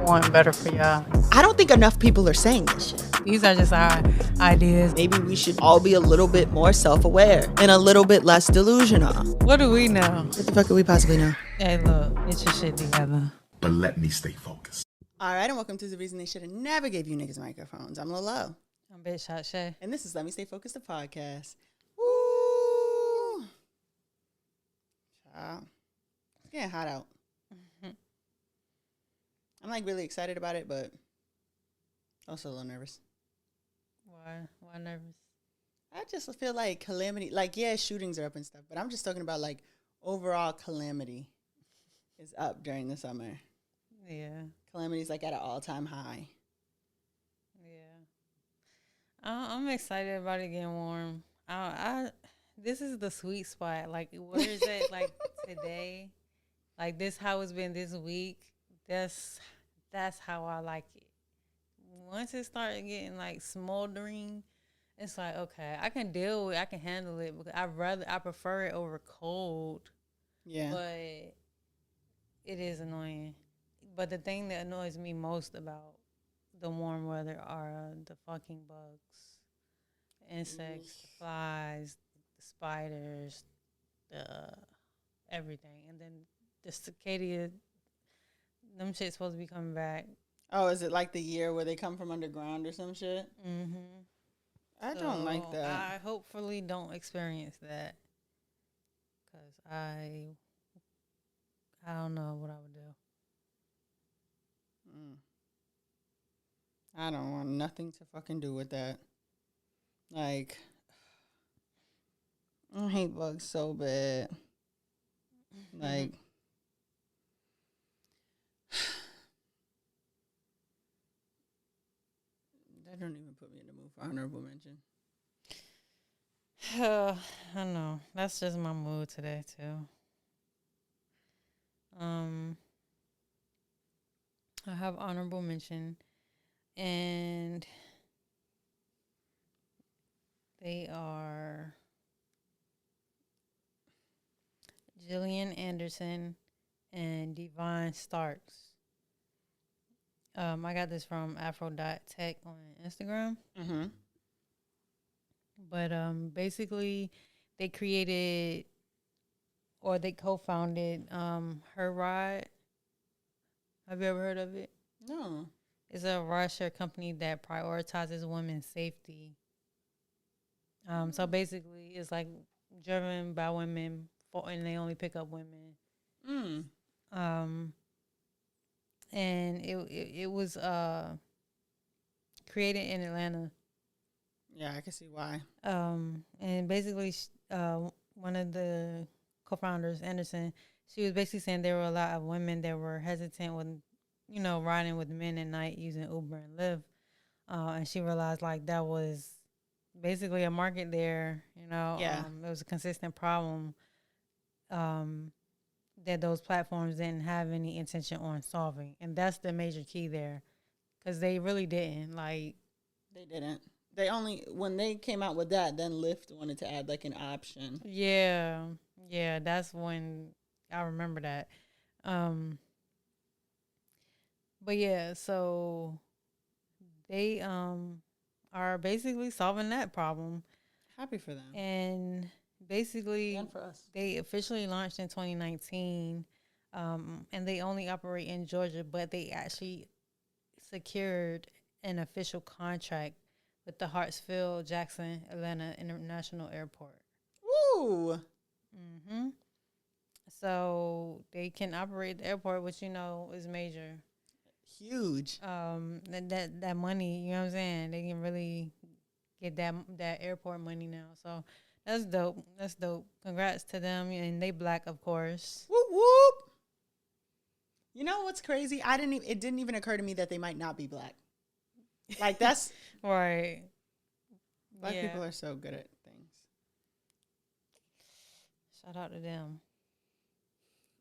want better for y'all. I don't think enough people are saying this shit. These are just our ideas. Maybe we should all be a little bit more self-aware and a little bit less delusional. What do we know? What the fuck could we possibly know? Hey, look, get your shit together. But let me stay focused. All right, and welcome to The Reason They Should Have Never Gave You Niggas Microphones. I'm Lolo. I'm Bitch Hot Shae. And this is Let Me Stay Focused, the podcast. Woo! Child. It's getting hot out. I'm like really excited about it, but also a little nervous. Why? Why nervous? I just feel like calamity, like, yeah, shootings are up and stuff, but I'm just talking about like overall calamity is up during the summer. Yeah. Calamity's like at an all-time high. Yeah. I'm excited about it getting warm. This is the sweet spot. Like, where is it? Like today, like this how it's been this week. That's how I like it. Once it started getting like smoldering, it's like, okay, I can deal with, I can handle it, because I prefer it over cold. Yeah. But it is annoying. But the thing that annoys me most about the warm weather are the fucking bugs, insects, the flies, the spiders, the everything. And then the cicada, them shit's supposed to be coming back. Oh, is it like the year where they come from underground or some shit? Mm-hmm. I don't like that. I hopefully don't experience that, because I don't know what I would do. I don't want nothing to fucking do with that. Like, I hate bugs so bad. Like, that don't even put me in the mood for honorable mention. I know. That's just my mood today, too. I have honorable mention, and they are Jillian Anderson and Divine Starks. I got this from Afro.tech on Instagram. Mm-hmm. But basically, they created, or they co-founded Her Ride. Have you ever heard of it? No. It's a rideshare company that prioritizes women's safety. So basically, it's like driven by women, and they only pick up women. And it was created in Atlanta. Yeah, I can see why. And basically, one of the co-founders, Anderson, she was basically saying there were a lot of women that were hesitant with, riding with men at night using Uber and Lyft. And she realized, like, that was basically a market there, Yeah. It was a consistent problem that those platforms didn't have any intention on solving. And that's the major key there, because they really didn't. Like, They didn't. They only, when they came out with that, then Lyft wanted to add, like, an option. Yeah, that's when I remember that. But yeah, so they are basically solving that problem. Happy for them. And basically, And for us. they officially launched in 2019, and they only operate in Georgia, but they actually secured an official contract with the Hartsfield-Jackson Atlanta International Airport. Woo! Mm-hmm. So they can operate the airport, which is major. Huge. That money, you know what I'm saying? They can really get that airport money now. So that's dope. That's dope. Congrats to them, and they Black, of course. Whoop whoop. You know what's crazy? It didn't even occur to me that they might not be Black. Like, that's Right. Black people are so good at things. Shout out to them.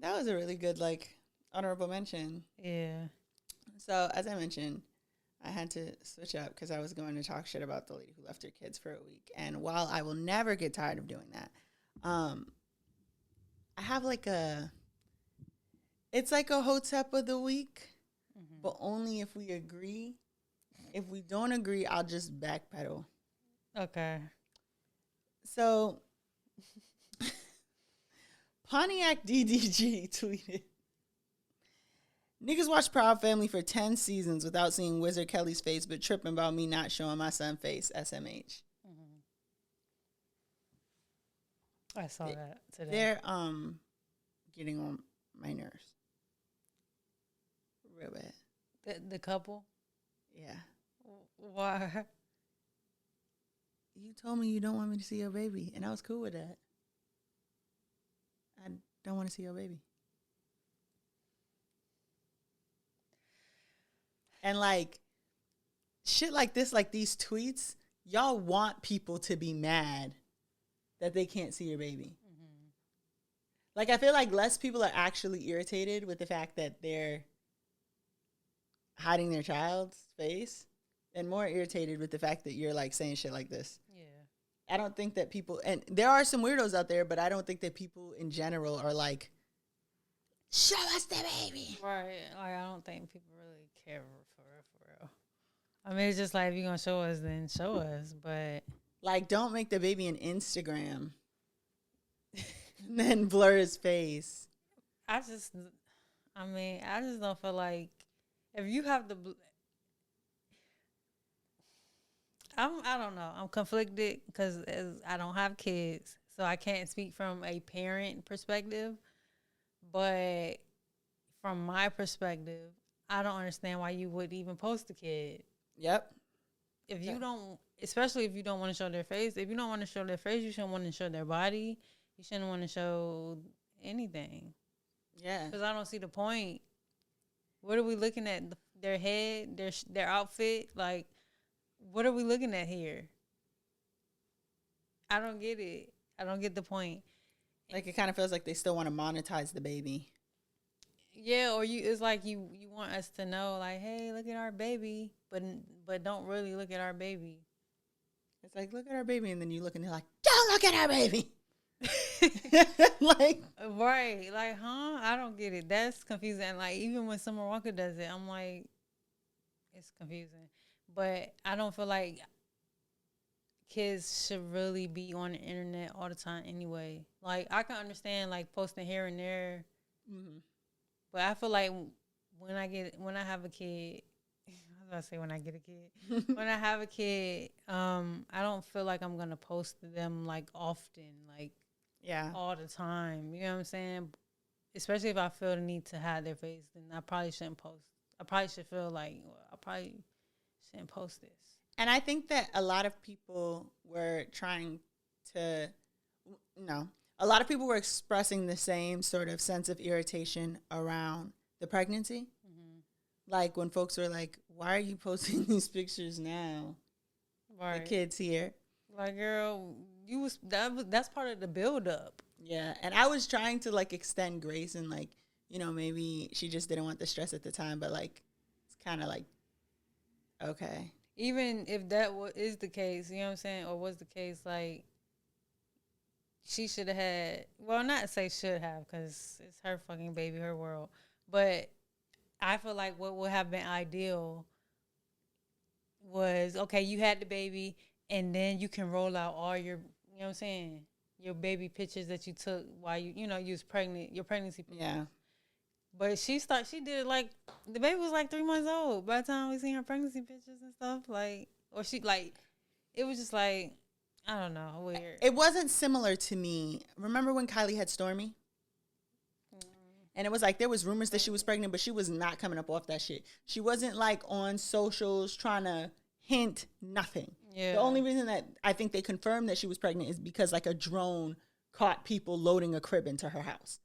That was a really good, like, honorable mention. Yeah. So, as I mentioned, I had to switch up because I was going to talk shit about the lady who left her kids for a week. And while I will never get tired of doing that, I have like it's like a hotep of the week. but only if we agree. If we don't agree, I'll just backpedal. Okay. So, Pontiac DDG tweeted, niggas watch Proud Family for 10 seasons without seeing Wizard Kelly's face, but tripping about me not showing my son face, SMH. I saw that today. They're getting on my nerves. Real bad. The couple? Yeah. Why? You told me you don't want me to see your baby, and I was cool with that. I don't want to see your baby. And like shit like this, like these tweets, y'all want people to be mad that they can't see your baby. Like I feel like less people are actually irritated with the fact that they're hiding their child's face and more irritated with the fact that you're like saying shit like this. Yeah. I don't think that people, and there are some weirdos out there, but I don't think that people in general are like, show us the baby. Right. Like, I don't think people really care for real. I mean, it's just like, if you're going to show us, then show us. But like, don't make the baby an Instagram and then blur his face. I just don't feel like if you have the, I don't know. I'm conflicted because I don't have kids, so I can't speak from a parent perspective. But from my perspective, I don't understand why you would even post a kid. Yep. If you don't, especially if you don't want to show their face, if you don't want to show their face, you shouldn't want to show their body. You shouldn't want to show anything. Yeah. Because I don't see the point. What are we looking at? Their head, their outfit? Like, what are we looking at here? I don't get it. I don't get the point. Like, it kind of feels like they still want to monetize the baby. Yeah, or it's like you want us to know, like, hey, look at our baby, but don't really look at our baby. It's like, look at our baby, and then you look and they're like, don't look at our baby. Like, right, like, huh? I don't get it. That's confusing. And like, even when Summer Walker does it, I'm like, it's confusing. But I don't feel like kids should really be on the internet all the time anyway. Like, I can understand like posting here and there, but I feel like when I have a kid, I was about to say when I get a kid, when I have a kid, I don't feel like I'm gonna post them like often, like all the time. You know what I'm saying? Especially if I feel the need to hide their face, then I probably shouldn't post. I probably should feel like, well, I probably shouldn't post this. And I think that a lot of people were a lot of people were expressing the same sort of sense of irritation around the pregnancy. Like when folks were like, why are you posting these pictures now? Right. The kid's here. Like, girl, that's part of the build up. Yeah. And I was trying to like extend grace and like, you know, maybe she just didn't want the stress at the time, but like, it's kind of like, okay. Even if that is the case, you know what I'm saying, or was the case, like, she should have had, well, not say should have, because it's her fucking baby, her world. But I feel like what would have been ideal was, okay, you had the baby, and then you can roll out all your, you know what I'm saying, your baby pictures that you took while you was pregnant, your pregnancy pictures. Yeah. But she did like, the baby was like 3 months old by the time we seen her pregnancy pictures and stuff. Like, or she, like, it was just like, I don't know, weird. It wasn't similar to me. Remember when Kylie had Stormy? And it was like, there was rumors that she was pregnant, but she was not coming up off that shit. She wasn't like on socials trying to hint nothing. Yeah. The only reason that I think they confirmed that she was pregnant is because like a drone caught people loading a crib into her house.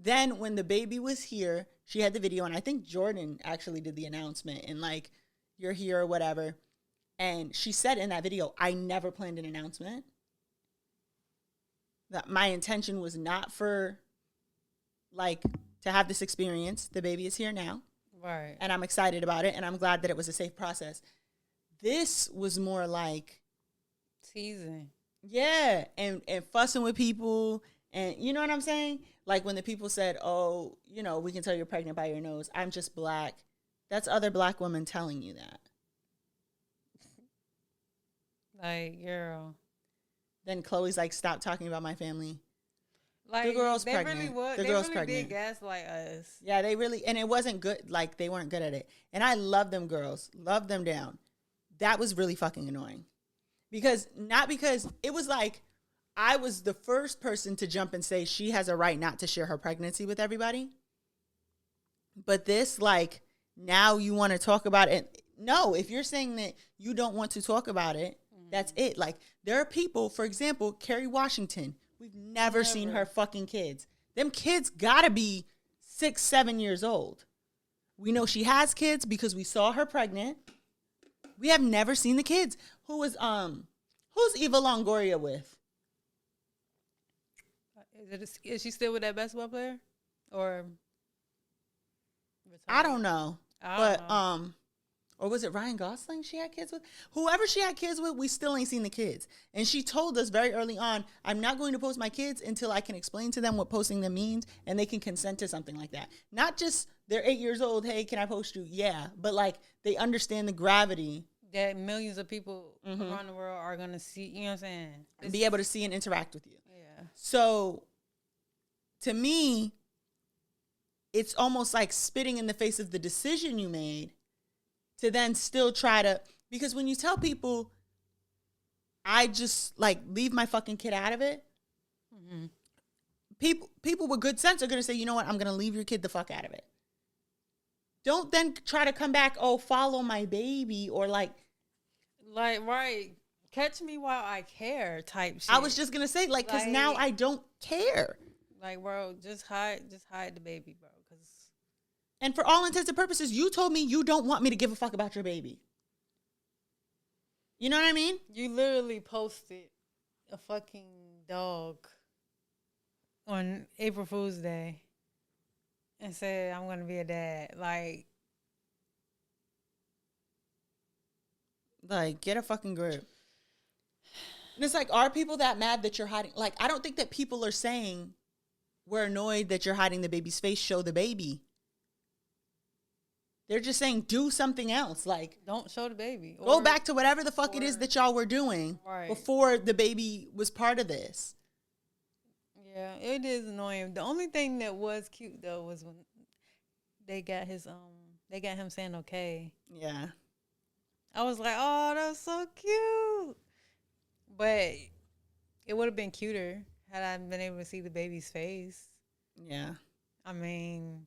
Then when the baby was here, she had the video, and I think Jordan actually did the announcement and like, you're here or whatever. And she said in that video, I never planned an announcement. That my intention was not for like to have this experience. The baby is here now. Right. And I'm excited about it, and I'm glad that it was a safe process. This was more like teasing. Yeah, and fussing with people. And you know what I'm saying? Like when the people said, oh, you know, we can tell you're pregnant by your nose. I'm just black. That's other black women telling you that. Like, girl. Then Chloe's like, stop talking about my family. Like, The girl's they pregnant. really was. The They girl's really pregnant. did gaslight us. Yeah, they really, and it wasn't good. Like, they weren't good at it. And I love them girls. Love them down. That was really fucking annoying. Not because it was like, I was the first person to jump and say she has a right not to share her pregnancy with everybody. But this, like, now you want to talk about it. No, if you're saying that you don't want to talk about it, that's it. Like, there are people, for example, Kerry Washington. We've never seen her fucking kids. Them kids gotta be 6, 7 years old. We know she has kids because we saw her pregnant. We have never seen the kids. Who's Eva Longoria with? Is she still with that basketball player? Or I don't know. I don't know. Or was it Ryan Gosling she had kids with? Whoever she had kids with, we still ain't seen the kids. And she told us very early on, I'm not going to post my kids until I can explain to them what posting them means and they can consent to something like that. Not just they're 8 years old, hey, can I post you? Yeah. But like they understand the gravity. That millions of people around the world are going to see, you know what I'm saying? And be able to see and interact with you. Yeah. So to me, it's almost like spitting in the face of the decision you made to then still try to, because when you tell people, I just like leave my fucking kid out of it, people with good sense are going to say, you know what, I'm going to leave your kid the fuck out of it. Don't then try to come back, oh, follow my baby, or like, right, catch me while I care type shit. I was just going to say, like, because now I don't care. Like, bro, just hide the baby, bro. And for all intents and purposes, you told me you don't want me to give a fuck about your baby. You know what I mean? You literally posted a fucking dog on April Fool's Day and said, I'm going to be a dad. Like, get a fucking grip. And it's like, are people that mad that you're hiding? Like, I don't think that people are saying we're annoyed that you're hiding the baby's face, show the baby. They're just saying, do something else. Like, don't show the baby. Go back to whatever the fuck it is that y'all were doing before the baby was part of this. Yeah, it is annoying. The only thing that was cute though was when they got him saying okay. Yeah. I was like, oh, that's so cute. But it would have been cuter had I been able to see the baby's face. Yeah. I mean,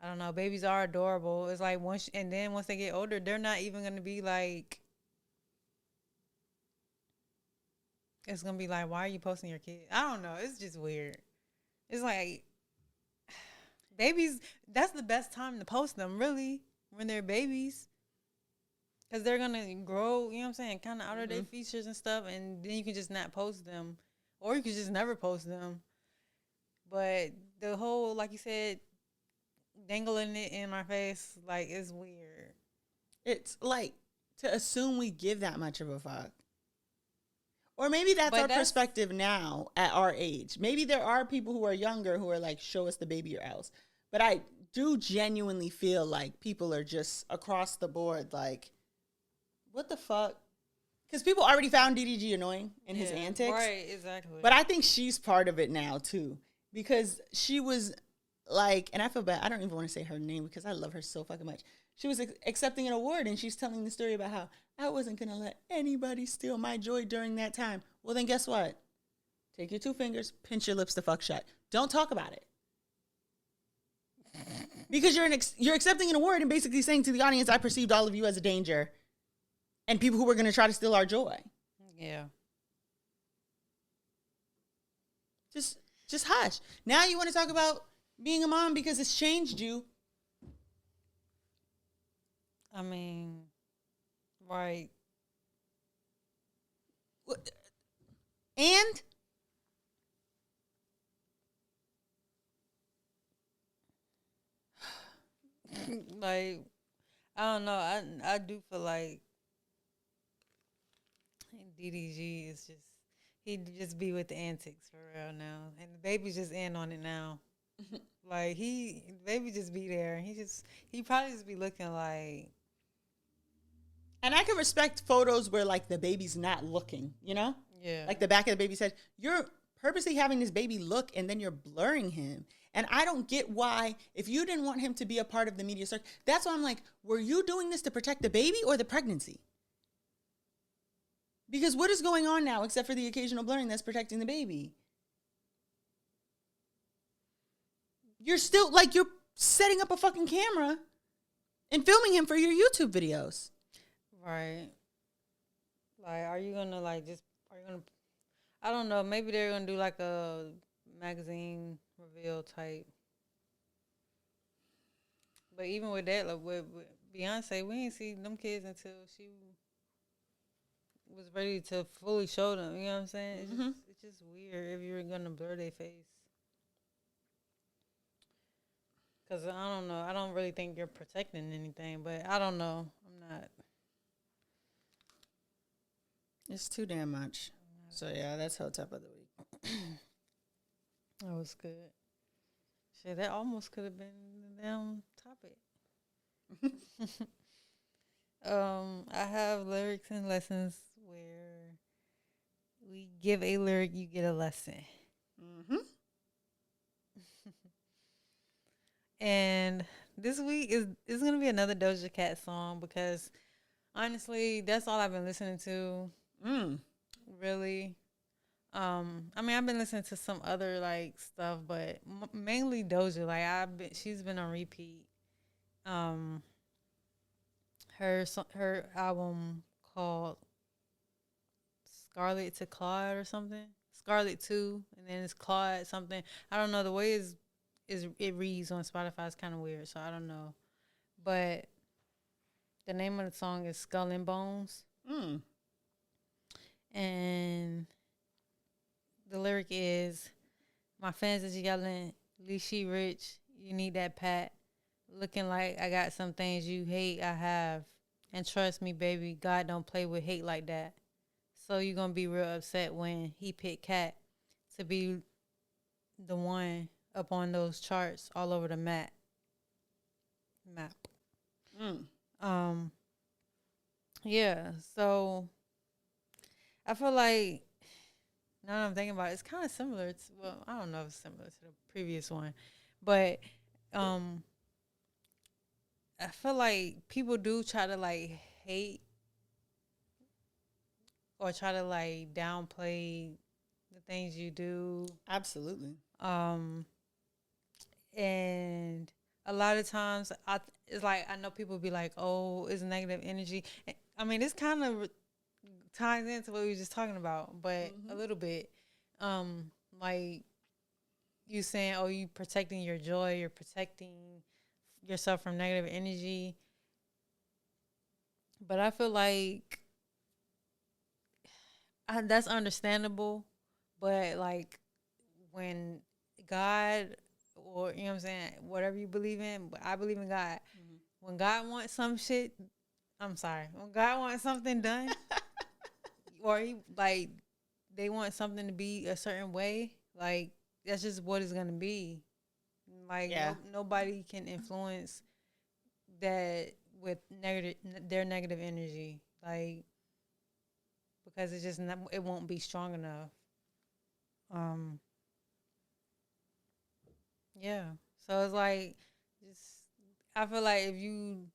I don't know. Babies are adorable. It's like once they get older, they're not even going to be like, it's going to be like, why are you posting your kid? I don't know. It's just weird. It's like, babies, that's the best time to post them, really, when they're babies. Because they're going to grow, you know what I'm saying, kind of out of their features and stuff. And then you can just not post them. Or you can just never post them. But the whole, like you said, dangling it in my face, like, it's weird. It's like to assume we give that much of a fuck. Or maybe that's our perspective now at our age. Maybe there are people who are younger who are like, show us the baby or else. But I do genuinely feel like people are just across the board like, what the fuck? Because people already found DDG annoying in his antics. Right, exactly. But I think she's part of it now, too. Because she was like, and I feel bad, I don't even want to say her name because I love her so fucking much. She was accepting an award and she's telling the story about how I wasn't going to let anybody steal my joy during that time. Well, then guess what? Take your 2 fingers, pinch your lips the fuck shut. Don't talk about it. Because you're accepting an award and basically saying to the audience, I perceived all of you as a danger and people who were going to try to steal our joy. Yeah. Just hush. Now you want to talk about being a mom because it's changed you. I mean, right. And like, I don't know. I do feel like DDG is just, he just be with the antics for real now. And the baby's just in on it now. Like baby just be there. He probably just be looking like. And I can respect photos where like the baby's not looking, you know? Yeah. Like the back of the baby's head. You're purposely having this baby look and then you're blurring him. And I don't get why, if you didn't want him to be a part of the media search, that's why I'm like, were you doing this to protect the baby or the pregnancy? Because what is going on now except for the occasional blurring that's protecting the baby? You're still, like, you're setting up a fucking camera and filming him for your YouTube videos. Right. Like, are you going to, I don't know, maybe they're going to do, like, a magazine reveal type. But even with that, like, with Beyonce, we ain't see them kids until she was ready to fully show them. You know what I'm saying? It's just weird if you're going to blur their face. Because I don't know. I don't really think you're protecting anything, but I don't know. I'm not. It's too damn much. So, yeah, that's Hotep of the Week. That was good. Shit, that almost could have been the damn topic. I have lyrics and lessons where we give a lyric, you get a lesson. Mm-hmm. And this week is gonna be another Doja Cat song because honestly, that's all I've been listening to. Really. I mean, I've been listening to some other like stuff, but mainly Doja. Like she's been on repeat. Her album called Scarlet to Claude or something. Scarlet 2, and then it's Claude something. I don't know. The way it reads on Spotify is kind of weird, so I don't know. But the name of the song is Skull and Bones. And the lyric is, my fans is yelling, at least she rich, you need that pat. Looking like I got some things you hate, I have. And trust me, baby, God don't play with hate like that. So you going to be real upset when he picked Cat to be the one up on those charts all over the map. Yeah, so I feel like, now that I'm thinking about it, it's kind of similar to, well, I don't know if it's similar to the previous one, but I feel like people do try to like hate or try to like downplay the things you do. Absolutely. And a lot of times it's like, I know people be like, oh, it's negative energy. I mean, this kind of ties into what we were just talking about, but a little bit. Like you saying, oh, you protecting your joy, you're protecting yourself from negative energy. But I feel like that's understandable. But like when God, or you know what I'm saying, whatever you believe in, but I believe in God. When God wants some shit, when God wants something done, or they want something to be a certain way, like that's just what it's gonna be. Like nobody can influence that with their negative energy, like because it's just it won't be strong enough. Yeah. So it's like, I feel like if you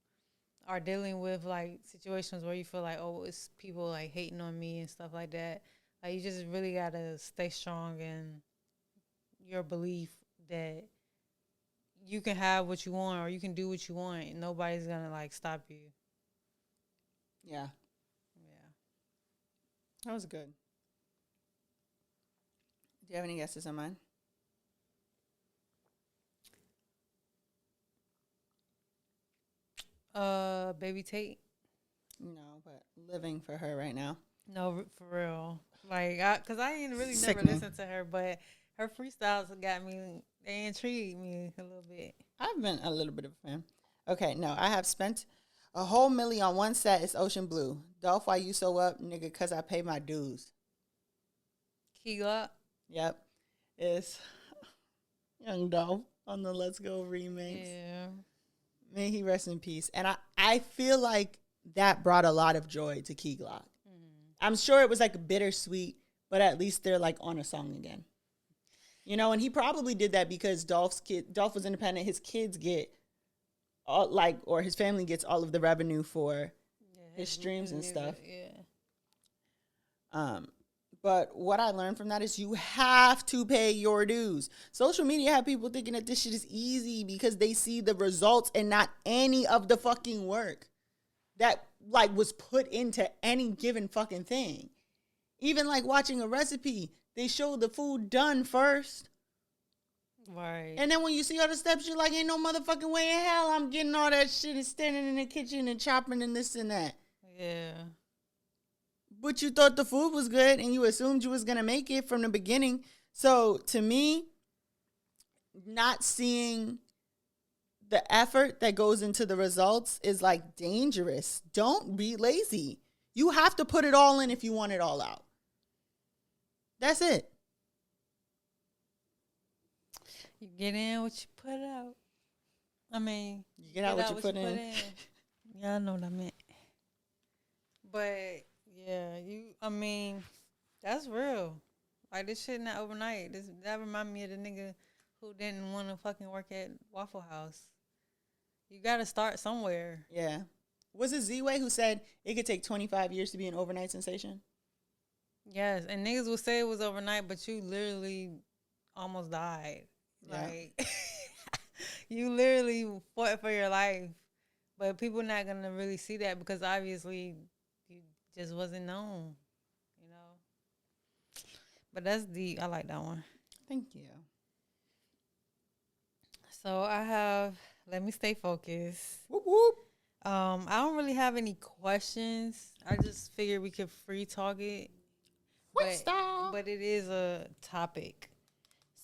are dealing with like situations where you feel like, oh, it's people like hating on me and stuff like that, like you just really gotta stay strong in your belief that you can have what you want or you can do what you want and nobody's gonna like stop you. Yeah. That was good. Do you have any guesses on mine? Baby Tate. No, but living for her right now. No, for real. Like, cause I ain't really never listened to her, but her freestyles got me. They intrigued me a little bit. I've been a little bit of a fan. Okay, no, I have spent a whole milli on one set. It's Ocean Blue. Dolph, why you so up, nigga? Cause I pay my dues. Key up. Yep. It's Young Dolph on the Let's Go remix. Yeah. May he rest in peace. And I feel like that brought a lot of joy to Key Glock. I'm sure it was like bittersweet, but at least they're like on a song again. You know, and he probably did that because Dolph was independent. His kids get all or his family gets all of the revenue for his streams and stuff. Yeah. But what I learned from that is you have to pay your dues. Social media have people thinking that this shit is easy because they see the results and not any of the fucking work that like was put into any given fucking thing. Even like watching a recipe, they show the food done first. Right. And then when you see all the steps, you're like, ain't no motherfucking way in hell I'm getting all that shit and standing in the kitchen and chopping and this and that. Yeah. But you thought the food was good and you assumed you was going to make it from the beginning. So to me, not seeing the effort that goes into the results is like dangerous. Don't be lazy. You have to put it all in if you want it all out. That's it. You get in what you put out. I mean, you get out what you put in. Yeah, I know what I meant. But yeah, I mean, that's real. Like, this shit not overnight. That remind me of the nigga who didn't want to fucking work at Waffle House. You got to start somewhere. Yeah. Was it Z-Way who said it could take 25 years to be an overnight sensation? Yes, and niggas would say it was overnight, but you literally almost died. Yeah. Like, you literally fought for your life. But people not going to really see that because obviously you just wasn't known, you know. But that's deep. I like that one. Thank you. So I have, let me stay focused. Whoop, whoop. I don't really have any questions. I just figured we could free talk it. But it is a topic.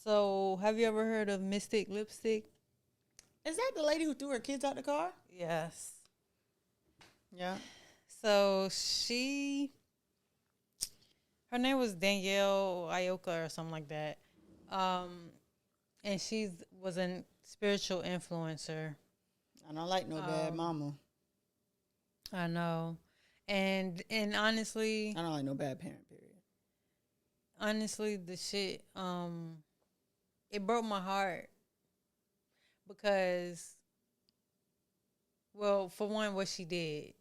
So have you ever heard of Mystic Lipstick? Is that the lady who threw her kids out the car? Yes. Yeah. So her name was Danielle Ioka or something like that. And she was a spiritual influencer. I don't like no bad mama. I know. And honestly, I don't like no bad parent, period. Honestly, the shit, it broke my heart because, well, for one, what she did,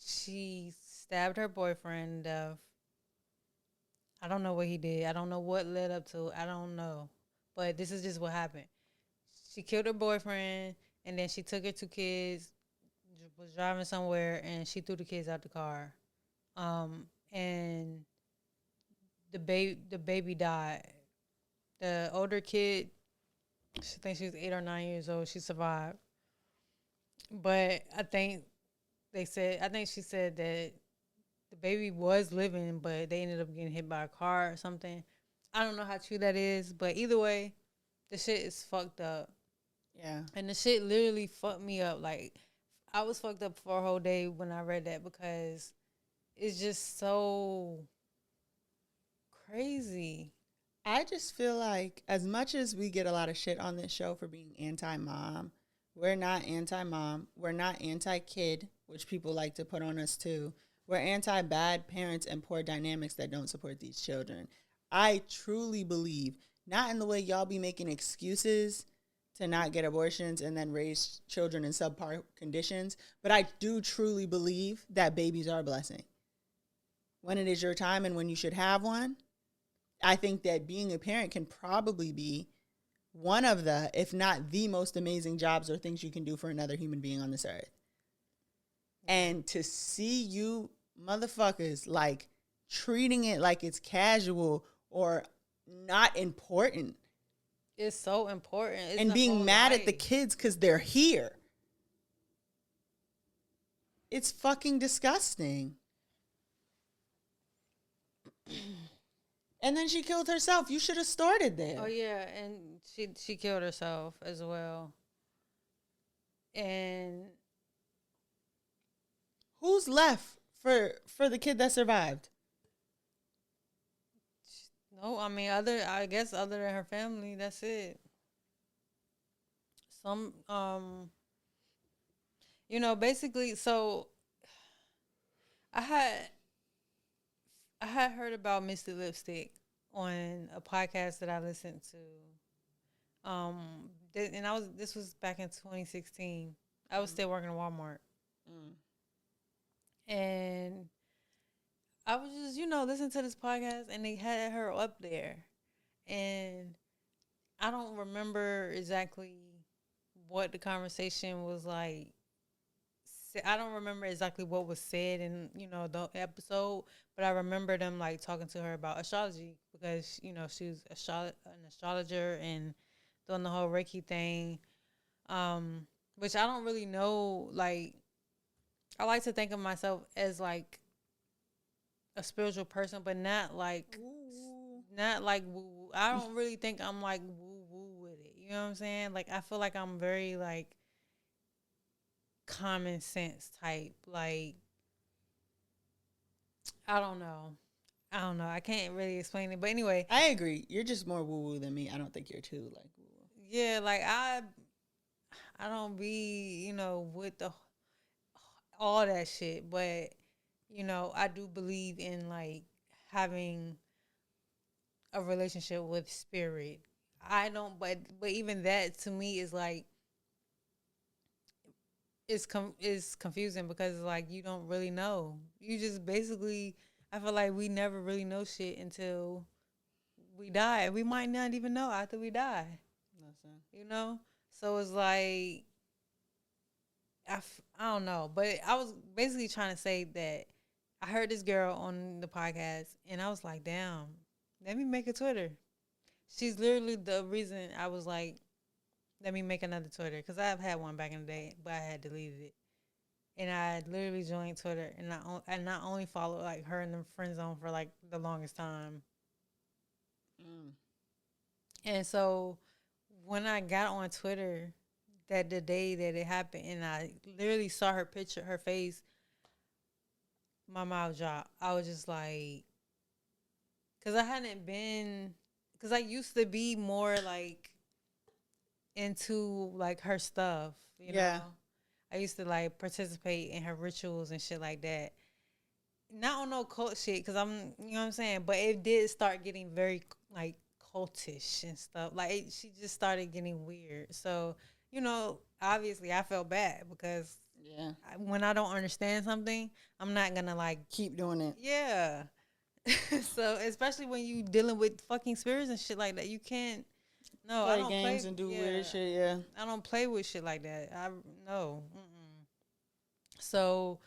she stabbed her boyfriend to death. I don't know what he did. I don't know what led up to it. I don't know. But this is just what happened. She killed her boyfriend, and then she took her two kids, was driving somewhere, and she threw the kids out the car. And the baby died. The older kid, I think she was 8 or 9 years old. She survived. But I think she said that the baby was living, but they ended up getting hit by a car or something. I don't know how true that is, but either way, the shit is fucked up. Yeah. And the shit literally fucked me up. Like, I was fucked up for a whole day when I read that because it's just so crazy. I just feel like as much as we get a lot of shit on this show for being anti-mom, we're not anti-mom. We're not anti-kid, which people like to put on us too. We're anti-bad parents and poor dynamics that don't support these children. I truly believe, not in the way y'all be making excuses to not get abortions and then raise children in subpar conditions, but I do truly believe that babies are a blessing. When it is your time and when you should have one, I think that being a parent can probably be one of the, if not the most amazing jobs or things you can do for another human being on this earth. And to see you motherfuckers like treating it like it's casual or not important. It's so important. It's and being mad at the kids because they're here. It's fucking disgusting. And then she killed herself. You should have started there. Oh yeah, and she killed herself as well. And who's left for the kid that survived? No, I mean I guess other than her family, that's it. some basically, so I had I had heard about Misty Lipstick on a podcast that I listened to. And this was back in 2016. I was still working at Walmart. And I was just, listening to this podcast, and they had her up there. And I don't remember exactly what the conversation was like. I don't remember exactly what was said in, the episode, but I remember them like talking to her about astrology because, she was an astrologer and doing the whole Reiki thing. Which I don't really know. Like, I like to think of myself as like a spiritual person, but not like woo. I don't really think I'm like woo woo with it. You know what I'm saying? Like, I feel like I'm very like common sense type. Like, I don't know. I can't really explain it, but anyway, I agree. You're just more woo woo than me. I don't think you're too like woo woo. yeah. Like, I don't be with the all that shit, but I do believe in like having a relationship with spirit. I don't, but even that to me is like is confusing because like you don't really know. You just basically, I feel like we never really know shit until we die. We might not even know after we die. Listen. So it's like I don't know, but I was basically trying to say that I heard this girl on the podcast, and I was like, damn, let me make a Twitter. She's literally the reason I was like, let me make another Twitter, because I've had one back in the day, but I had deleted it. And I literally joined Twitter, and I not only followed like her in the friend zone for like the longest time. And so when I got on Twitter, that the day that it happened, and I literally saw her picture, her face, my mouth dropped. I was just like, because I used to be more like into like her stuff, Yeah. I used to like participate in her rituals and shit like that. Not on no cult shit, because you know what I'm saying, but it did start getting very like cultish and stuff. Like she just started getting weird. So obviously I felt bad because when I don't understand something, I'm not gonna like keep doing it. Yeah. So especially when you dealing with fucking spirits and shit like that, you can't. No, play I don't games play and do weird shit. Yeah, I don't play with shit like that. No. Mm-mm. So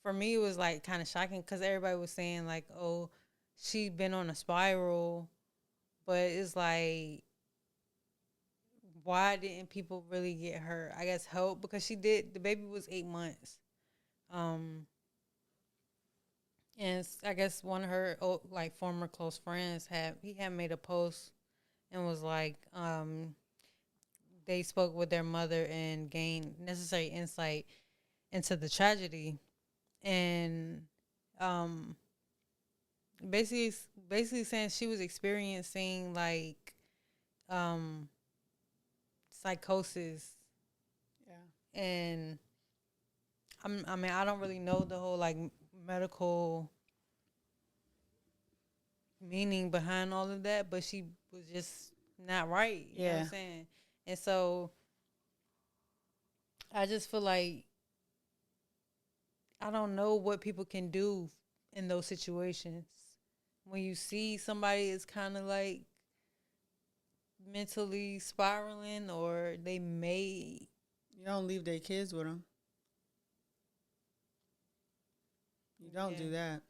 for me, it was like kind of shocking because everybody was saying like, "Oh, she's been on a spiral," but it's like, why didn't people really get her? I guess help, because she did. The baby was 8 months, and I guess one of her like former close friends had made a post and was like, they spoke with their mother and gained necessary insight into the tragedy, and basically saying she was experiencing like um psychosis. Yeah. And I mean, I don't really know the whole like medical meaning behind all of that, but she was just not right. You know what I'm saying? And so I just feel like I don't know what people can do in those situations. When you see somebody is kind of like mentally spiraling, or they may. You don't leave their kids with them. You don't do that.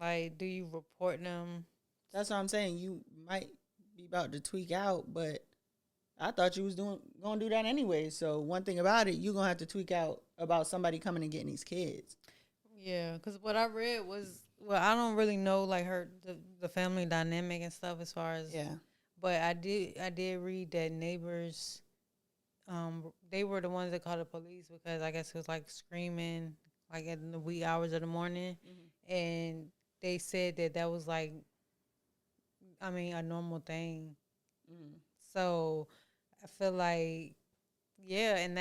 Like, do you report them? That's what I'm saying. You might be about to tweak out, but I thought you was gonna do that anyway. So one thing about it, you're gonna have to tweak out about somebody coming and getting these kids. Yeah, because what I read was, well, I don't really know like the family dynamic and stuff as far as but I did read that neighbors, they were the ones that called the police because I guess it was like screaming like in the wee hours of the morning, and they said that was like, I mean, a normal thing. So I feel like yeah, in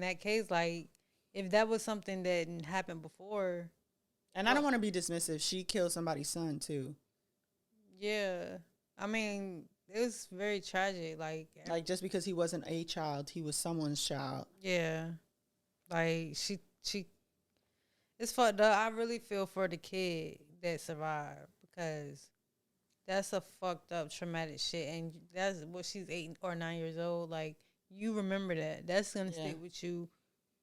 that case, like if that was something that happened before, And I don't want to be dismissive. She killed somebody's son too. yeah, I mean it was very tragic. Like just because he wasn't a child, he was someone's child. yeah, like she it's fucked up. I really feel for the kid that survived because that's a fucked up traumatic shit, and that's what she's 8 or 9 years old. Like you remember that. That's gonna stick with you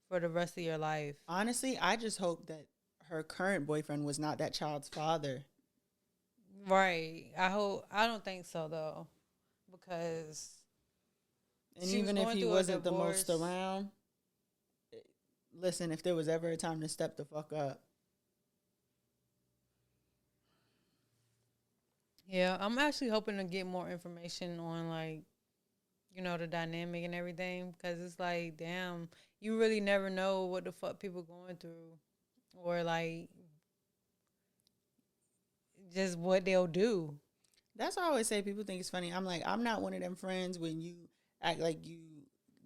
for the rest of your life. Honestly, I just hope that her current boyfriend was not that child's father. Right. I don't think so though, because And even if he wasn't the most around, listen, if there was ever a time to step the fuck up. Yeah, I'm actually hoping to get more information on like, the dynamic and everything, because it's like, damn, you really never know what the fuck people going through, or like just what they'll do. That's why I always say people think it's funny. I'm like, I'm not one of them friends when you act like you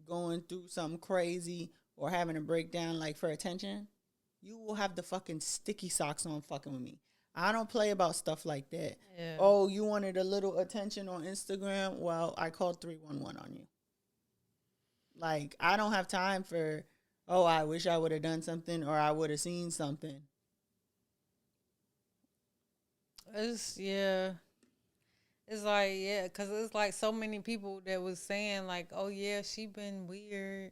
going through something crazy or having a breakdown like for attention. You will have the fucking sticky socks on fucking with me. I don't play about stuff like that. Yeah. Oh, you wanted a little attention on Instagram? Well, I called 311 on you. Like, I don't have time for, oh, I wish I would have done something or I would have seen something. It's like, yeah, because it's like so many people that was saying like, oh yeah, she been weird.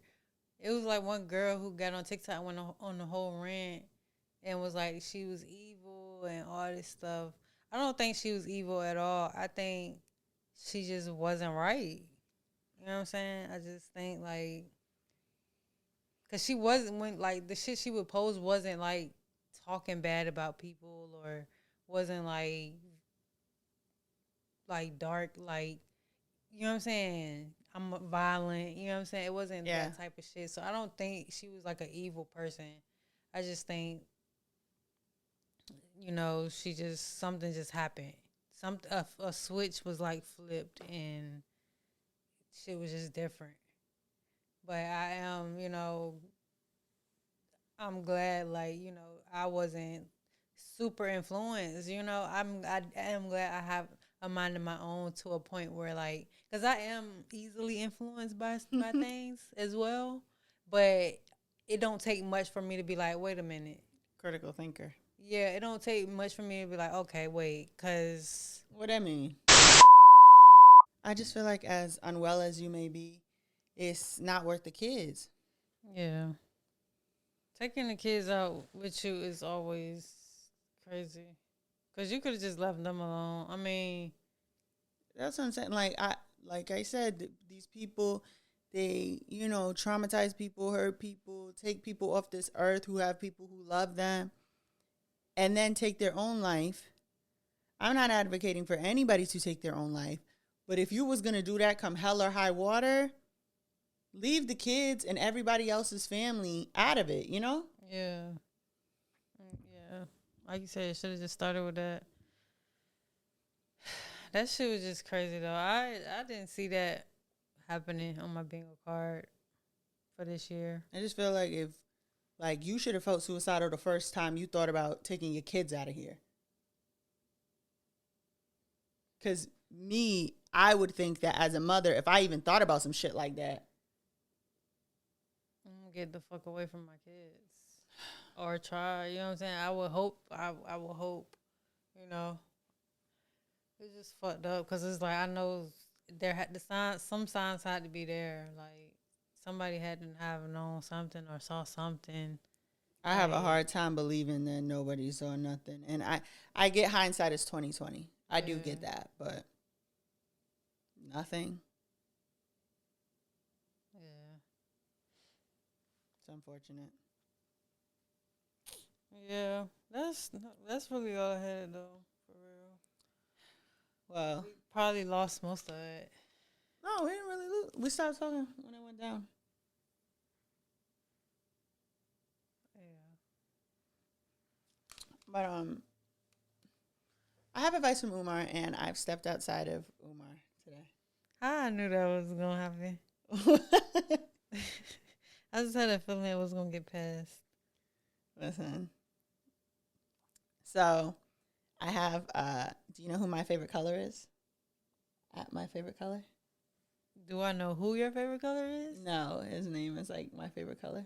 It was like one girl who got on TikTok and went on the whole rant and was like she was evil and all this stuff. I don't think she was evil at all. I think she just wasn't right. You know what I'm saying? I just think like, cause she wasn't, when like the shit she would post wasn't like talking bad about people, or wasn't like dark, like, you know what I'm saying? I'm violent, you know what I'm saying? It wasn't that type of shit. So I don't think she was like an evil person. I just think, something just happened. A switch was like flipped and shit was just different. But I am, I'm glad, like, I wasn't super influenced. I am glad I have a mind of my own to a point where, like, because I am easily influenced by things as well, but it don't take much for me to be like, wait a minute. Critical thinker. Yeah, it don't take much for me to be like, okay, wait, because. What I mean? I just feel like as unwell as you may be, it's not worth the kids. Yeah. Taking the kids out with you is always crazy. Because you could have just left them alone. I mean. That's what I'm saying. Like I said, these people, they, traumatize people, hurt people, take people off this earth who have people who love them, and then take their own life. I'm not advocating for anybody to take their own life. But if you was going to do that come hell or high water, leave the kids and everybody else's family out of it, Yeah. Yeah. Like you said, it should have just started with that. That shit was just crazy, though. I didn't see that happening on my bingo card for this year. I just feel like you should have felt suicidal the first time you thought about taking your kids out of here. Because I would think that as a mother, if I even thought about some shit like that, I'm gonna get the fuck away from my kids, or try. You know what I'm saying? I would hope. It's just fucked up because it's like I know there had some signs had to be there. Like somebody had to have known something or saw something. I have a hard time believing that nobody saw nothing, and I get hindsight is 2020. I do get that, but nothing. Yeah, it's unfortunate. Yeah, that's really all I had though, for real. Well, we probably lost most of it. No, we didn't really lose. We stopped talking when it went down. Yeah. But I have advice from Umar, and I've stepped outside of Umar today. I knew that was gonna happen. I just had a feeling it was gonna get passed. Listen. So I have do you know who my favorite color is? My favorite color? Do I know who your favorite color is? No, his name is like my favorite color.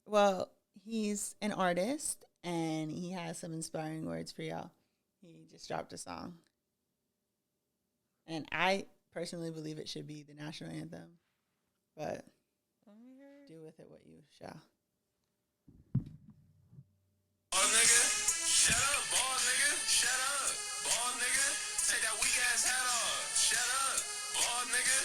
Well, he's an artist and he has some inspiring words for y'all. He just dropped a song. And I personally believe it should be the national anthem. But do with it what you shall. Ball nigga, shut up, ball nigga, shut up, ball nigga, take that weak ass hat off, shut up, ball nigga,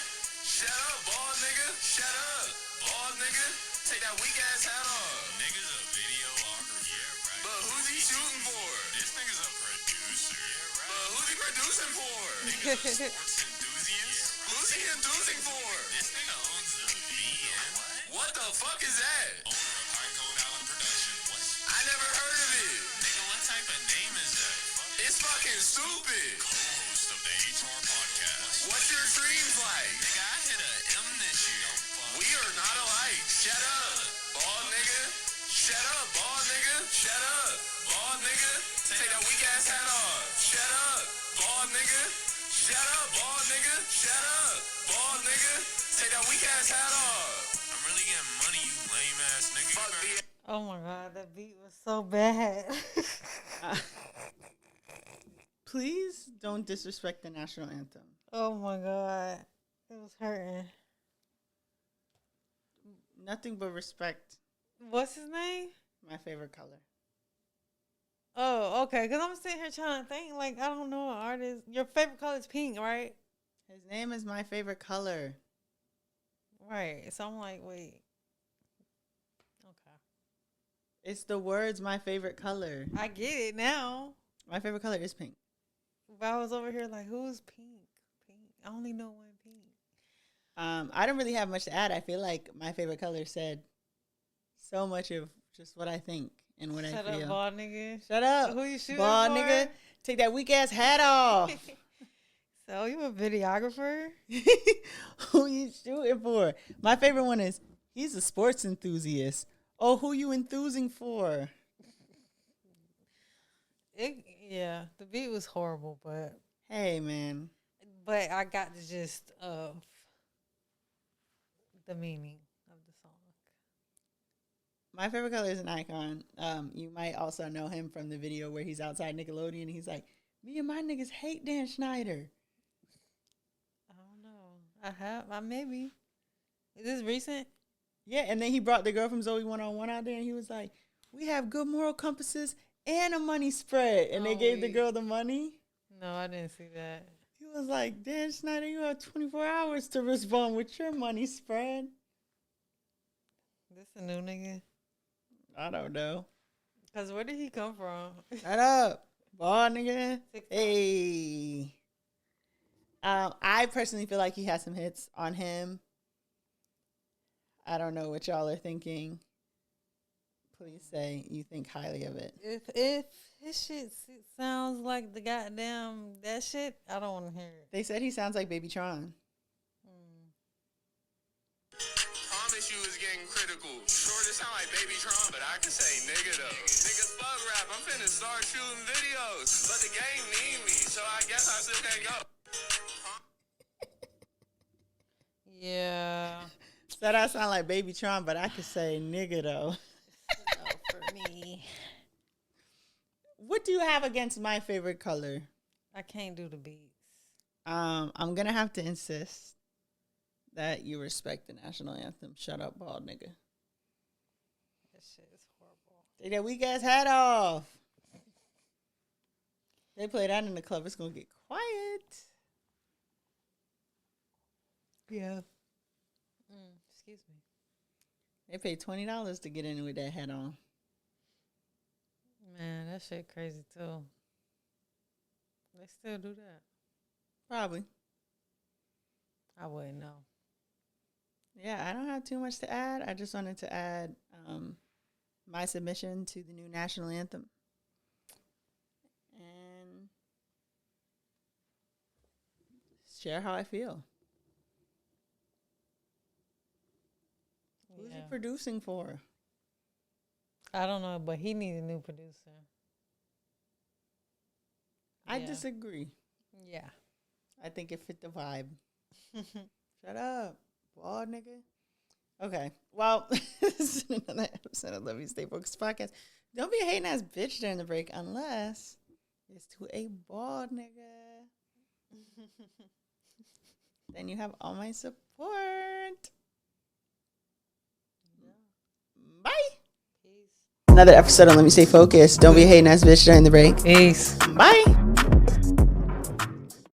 shut up, ball nigga, shut up, ball nigga, take that weak ass hat off. Nigga's a videographer, yeah, right. But who's he shooting for? This nigga's a producer, yeah, right. But who's he producing for? Nigga's a sports enthusiast. Yeah, right. Who's he enthusing for? This nigga owns the VM. What the fuck is that? Owner of Pinecone Island Production. What? I never heard of it. Nigga, what type of name is that? It's fucking stupid. Co-host of the HR podcast. What's your dreams like? Nigga, I hit a M this year. We are not alike. Shut up, ball nigga. Shut up, ball nigga. Shut up, ball nigga. Take that weak ass hat off. Shut up, ball nigga. Shut up, ball nigga. Shut up, ball nigga. Take that weak ass hat off. I'm really getting money, you lame ass nigga. Fuck me. Oh my god, that beat was so bad. Please don't disrespect the national anthem. Oh my god, it was hurting. Nothing but respect. What's his name? My favorite color. Oh, okay. Because I'm sitting here trying to think. Like, I don't know an artist. Your favorite color is pink, right? His name is my favorite color. Right. So I'm like, wait. Okay. It's the words my favorite color. I get it now. My favorite color is pink. But I was over here like, who's pink? Pink. I only know one pink. I don't really have much to add. I feel like my favorite color said so much of just what I think and what I feel. Shut up, ball nigga. Shut up. Who you shooting ball for? nigga. Take that weak ass hat off. So you a videographer? Who you shooting for? My favorite one is he's a sports enthusiast. Oh, who you enthusing for? Yeah, the beat was horrible, but Hey, man. I got the gist of the meaning of the song. My favorite color is an icon. You might also know him from the video where he's outside Nickelodeon and he's like, me and my niggas hate Dan Schneider. I don't know. I maybe. Is this recent? Yeah, and then he brought the girl from Zoe 101 out there and he was like, we have good moral compasses and a money spread. And they gave the girl the money. No, I didn't see that. He was like, Dan Schneider, you have 24 hours to respond with your money spread. This a new nigga? I don't know. Because where did he come from? Shut up, ball nigga. TikTok. Hey. I personally feel like he has some hits on him. I don't know what y'all are thinking. Please say you think highly of it. If his shit sounds like the goddamn that shit, I don't want to hear it. They said he sounds like Baby Tron. Promise you is getting critical. Sure, this sound like Baby Tron, but I can say nigga though. Nigga fuck rap. I'm finna start shooting videos, but the game need me, so I guess I still can't go. Yeah. Said I sound like Baby Tron, but I could say nigga though. No, for me. What do you have against my favorite color? I can't do the beats. I'm gonna have to insist that you respect the national anthem. Shut up, bald nigga. That shit is horrible. Take that weak ass hat off. They play that in the club, it's gonna get quiet. Yeah. Excuse me. They paid $20 to get in with that hat on. Man, that shit crazy too. They still do that. Probably. I wouldn't know. Yeah, I don't have too much to add. I just wanted to add my submission to the new national anthem. And share how I feel. producing for? I don't know, but he needs a new producer. I Yeah. disagree. Yeah. I think it fit the vibe. Shut up, bald nigga. Okay, well, this is another episode of Love You Stay Focused podcast. Don't be a hating ass bitch during the break unless it's to a bald nigga. Then you have all my support. Bye. Peace. Another episode of Let Me Stay Focused. Don't be a hating ass bitch during the break. Peace. Bye.